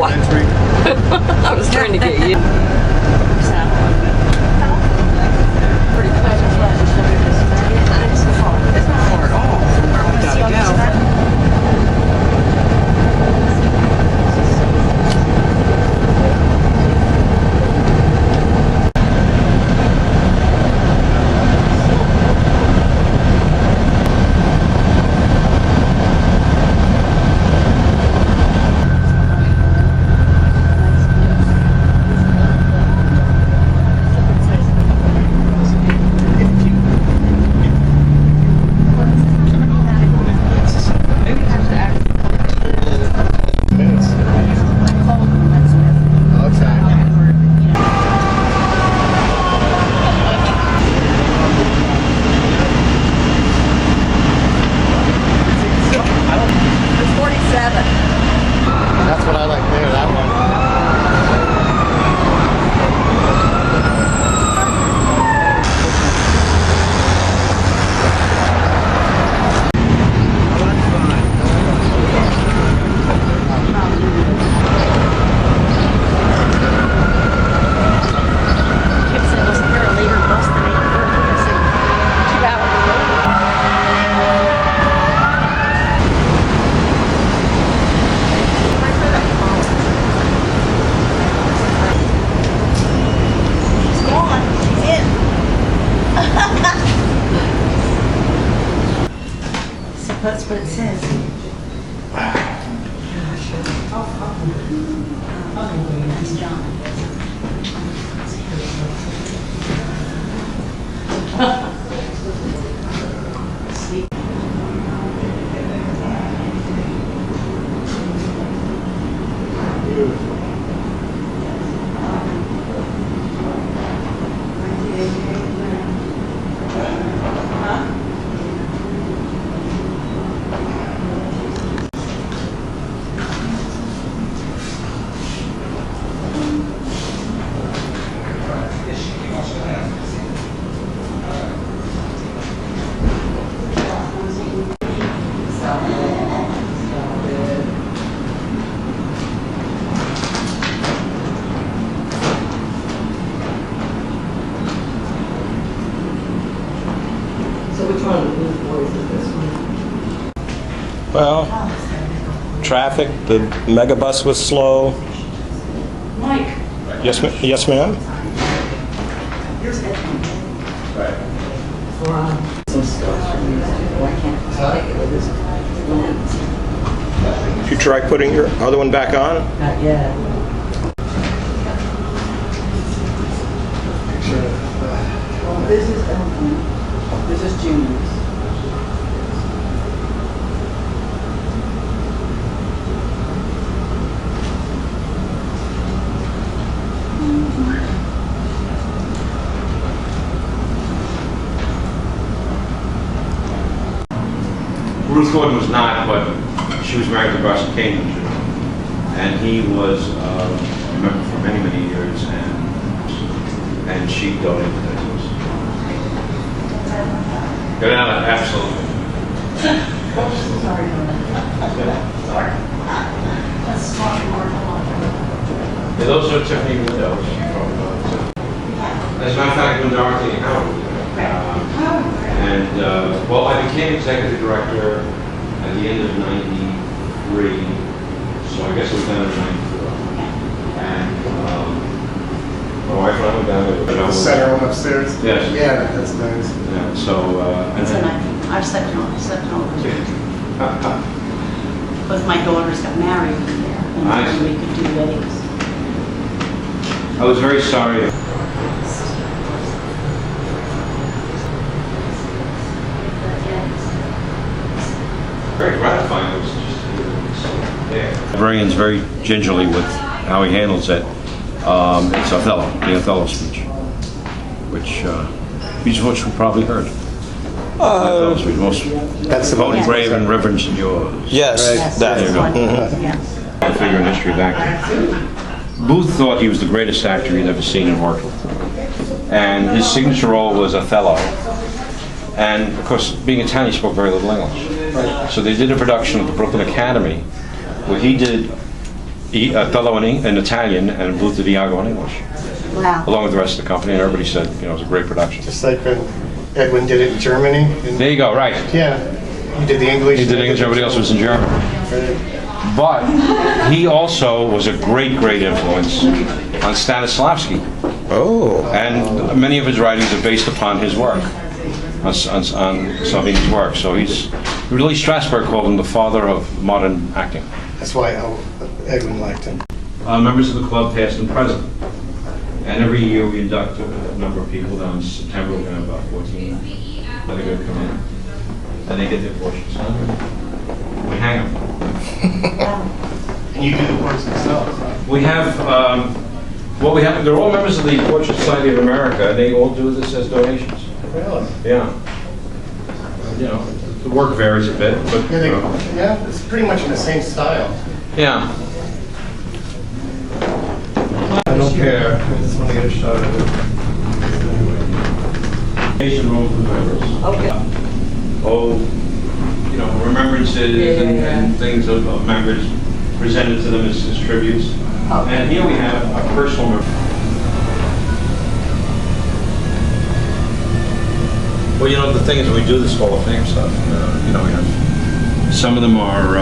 I was trying to get you. It's not far at all from where we gotta go. That's what I like there, that one. That's what it says. That's John. Well, traffic, the megabus was slow. Mike. Yes, yes, ma'am? Here's Edwin. Right. Some stuff. I can't take it with this lens. Did you try putting your other one back on? Not yet. This is Edwin. This is Junior's. Ruth Gordon was not, but she was married to Russell Cambridge, and he was a member for many, many years, and she donated that to us. Go down, absolutely. Sorry. Sorry. That's smart work. Yeah, those are Tiffany windows. As a matter of fact, when Dorothy and Howard were there. And, well, I became executive director at the end of '93, so I guess it was down in '94. And my wife and I went down there. The center one upstairs? Yes. Yeah, that's nice. Yeah, so, and It's a then, nice. I've slept on it. Both my daughters got married there, Nice. and we could do weddings. I was very sorry. Very gratifying. It was just there. Brian's very gingerly with how he handles it. It's Othello, the Othello speech, which you probably heard. Othello speech, most That's the holy, one. brave, and reverence in yours. Yes, Yes, that. that's you go. one. Yes. A figure in history of acting. Booth thought he was the greatest actor he'd ever seen and worked with. And his signature role was Othello. And of course, being Italian, he spoke very little English. So they did a production at the Brooklyn Academy where he did Othello in Italian and Blue Diago in English, Wow. along with the rest of the company, and everybody said, you know, it was a great production. Just like when Edwin did it in Germany. There you go, right. Yeah. He did the English. He did English, everybody else was in German. Right. But he also was a great, great influence on Stanislavski. Oh. And many of his writings are based upon his work, on Salvini's work. So really, Strasberg called him the father of modern acting. That's why Edwin liked him. Members of the club, past and present. And every year we induct a number of people. Now in September we're going to have about 14 that are going to come in. And they get their portraits done. We hang them. And you do the portraits themselves, huh? We have, they're all members of the Portrait Society of America, and they all do this as donations. Really? Yeah. You know, the work varies a bit, but, Yeah, it's pretty much in the same style. yeah. I don't care. I just want to get a shot of it. Donation room for members. Okay. Oh, you know, remembrances and things of members presented to them as tributes. Okay. And here we have a personal memory. Well, you know, the thing is, when we do this Hall of Fame stuff, you know, we have, some of them are,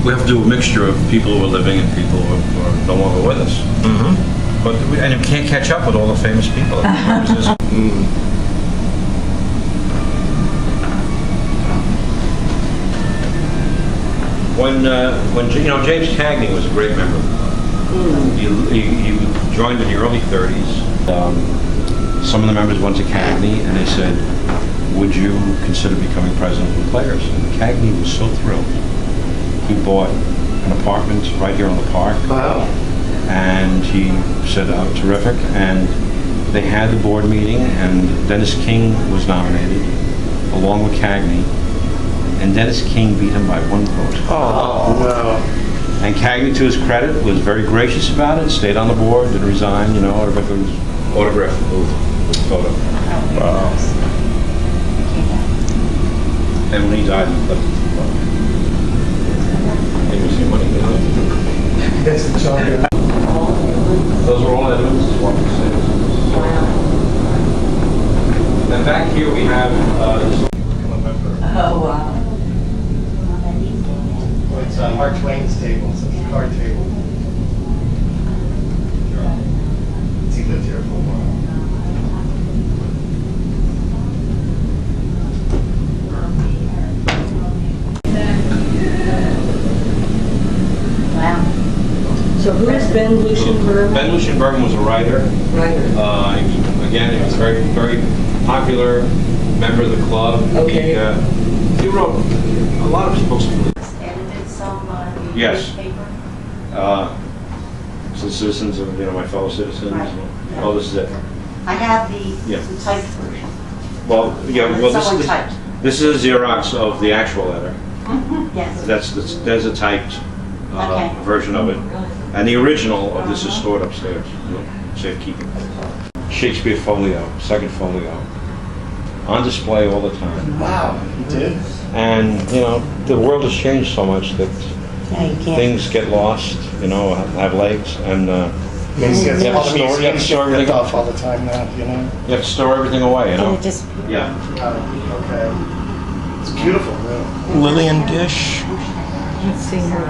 we have to do a mixture of people who are living and people who are no longer with us. Mm-hmm. But, and we can't catch up with all the famous people. When you know, James Cagney was a great member. He joined in the early 30s. Some of the members went to Cagney and they said, would you consider becoming president of the Players? And Cagney was so thrilled. He bought an apartment right here on the park. Wow. And he said, oh, terrific. And they had the board meeting and Dennis King was nominated along with Cagney. And Dennis King beat him by 1 vote. Oh, wow. And Cagney, to his credit, was very gracious about it, stayed on the board, didn't resign, you know, everybody was autographed the booth with the photo. Wow. And when he died, he left it to the club. He was the money. That's the chocolate. Those are all Edwin's walking status. And back here we have this. Oh, wow. It's Mark Twain's table. It's a card table. He lived here for a while. Wow. So who is Ben Lucienberg? Ben Lucienberg was a writer. Writer. Again, he was a very, very popular member of the club. Okay. He wrote a lot of his books. Edited some Yes. newspaper. So citizens of, you know, my fellow citizens. Right. Oh, this is it. I have Yeah. the typed version. Well, yeah. Well, Someone typed. this is a Xerox of the actual letter. Yes. There's a typed Okay. version of it, and the original of this is stored upstairs. Safekeeping. Shakespeare folio, second folio, on display all the time. Wow. He did? And you know, the world has changed so much that Yeah, you can't. things get lost. You know, have legs, and He's got Yeah, all the store- museums yeah, store ripped everything. off all the time now, you know? you have to store everything away. You know. And it just, Yeah. Okay. It's beautiful, really. Lillian Gish. let's see her.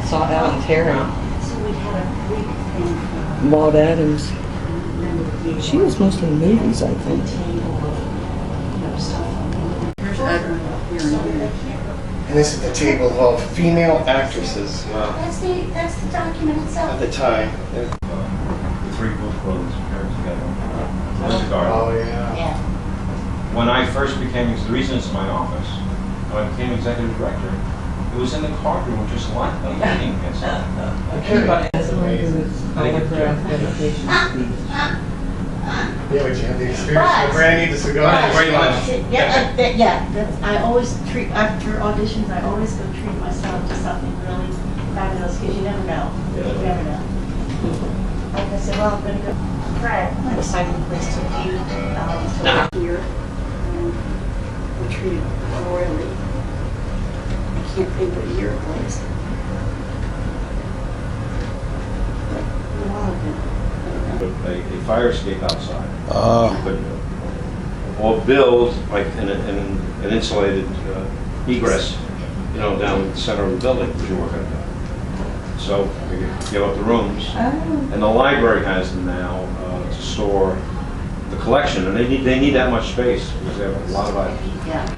Saw Alan Terry. So we had a big thing for Maud Adams. She was mostly movies, I think. And this is the table of female actresses That's the document at itself. the time. The three book quotes paired together. There's a garden. Oh, yeah. Yeah. When I first became, the reason it's in my office, when I became executive director, it was in the card room, just like the meeting. Everybody. That's the one who was autograph dedication speech. Yeah, but you have the experience with Brandy, the cigar. Great lunch. I always treat, after auditions, I always go treat myself to something really fabulous, because you never know. You never know. Like I said, well, I'm gonna go, Fred, an exciting place to be, here. And we're treated royally. can't think what year it was. A while ago. A fire escape outside. Ah. But, or build like an insulated egress, you know, down the center of the building, which you're working on. So we give up the rooms, and the library has them now to store the collection, and they need that much space because they have a lot of items. Yeah.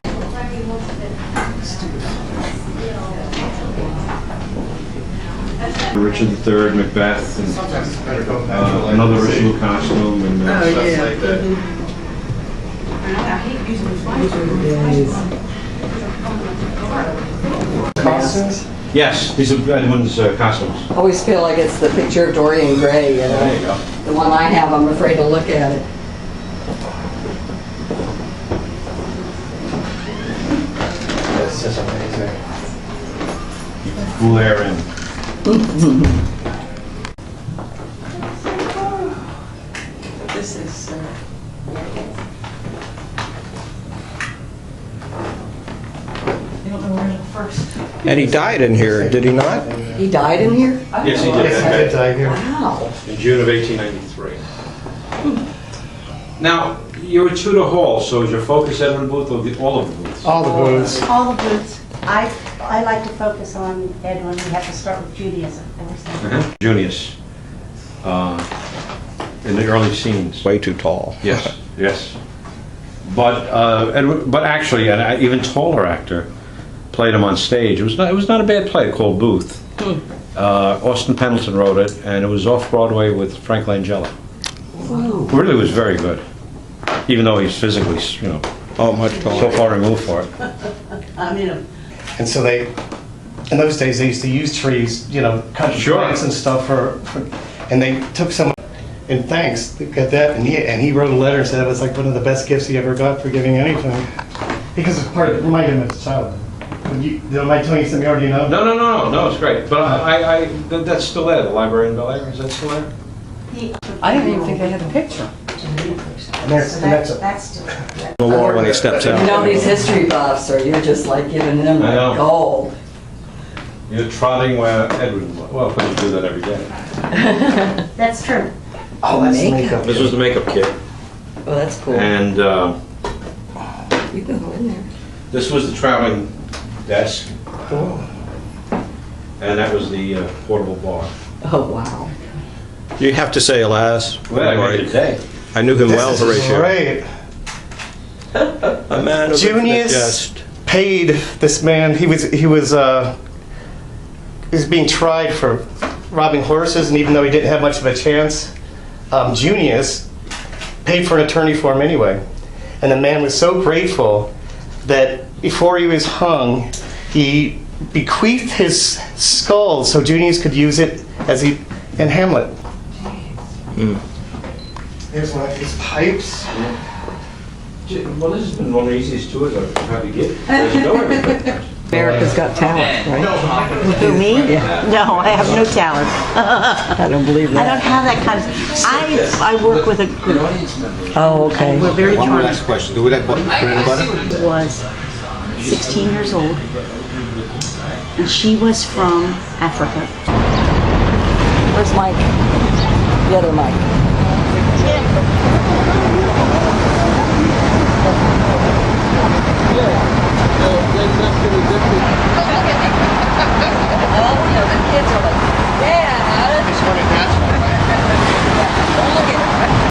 Richard III, Macbeth, and Sometimes it's better going back to another original costume and stuff like that. I hate using the flies. Costumes? Yes, these are Edwin's costumes. I always feel like it's the picture of Dorian Gray, you There you know? go. The one I have, I'm afraid to look at it. That's just amazing. Keep the cool air in. This is, You don't know where to look first. And he died in here, did he not? He died in here? Yes, he Yes, I did did. die here. Wow. In June of 1893. Now, you're at Tudor Hall, so is your focus Edwin booth or all of the booths? All the booths. All the booths. I like to focus on Edwin. We have to start with Judaism, of course. Junius. In the early scenes. Way too tall. Yes, yes. But actually, an even taller actor played him on stage. It was not a bad play called Booth. Austin Pendleton wrote it, and it was off Broadway with Frank Langella. It really was very good, even though he's physically, you know, Oh, much so taller. far removed for it. I mean, And so in those days, they used to use trees, you know, cut the Sure. plants and stuff and they took some, in thanks, they got that, and he wrote a letter and said it was like one of the best gifts he ever got for giving anything. Because it's part of, reminded him of his childhood. Am I telling you something you already know? No, it's great. But that's still there, the library in Bel Air, is that still there? I didn't even think I had a picture. And that's it. that's still. The wall when he steps You out. know, these history buffs, or you're just like giving them I know. like gold. You're trotting where Edwin was. Well, because you do that every day. That's true. Oh, that's the Makeup. makeup. This was the makeup kit. Oh, that's cool. And You can go in there. this was the traveling desk. And that was the portable bar. Oh, wow. You have to say, alas, Well, I made it today. I knew him well, This is Horatio. great. A man of Junius jest. paid this man. He was being tried for robbing horses, and even though he didn't have much of a chance, Junius paid for an attorney for him anyway. And the man was so grateful that before he was hung, he bequeathed his skull so Junius could use it in Hamlet. Here's one of his pipes. Well, this has been one of the easiest tours I've had to get. There's no everything. America's Got Talent, right? Who, me? No, I have no talent. I don't believe I don't that. have that kind of, I work with a group. Oh, okay. We're very One more charming. last question. Do we like bread and butter? Was 16 years old, and she was from Africa. Where's Mike? The other Mike.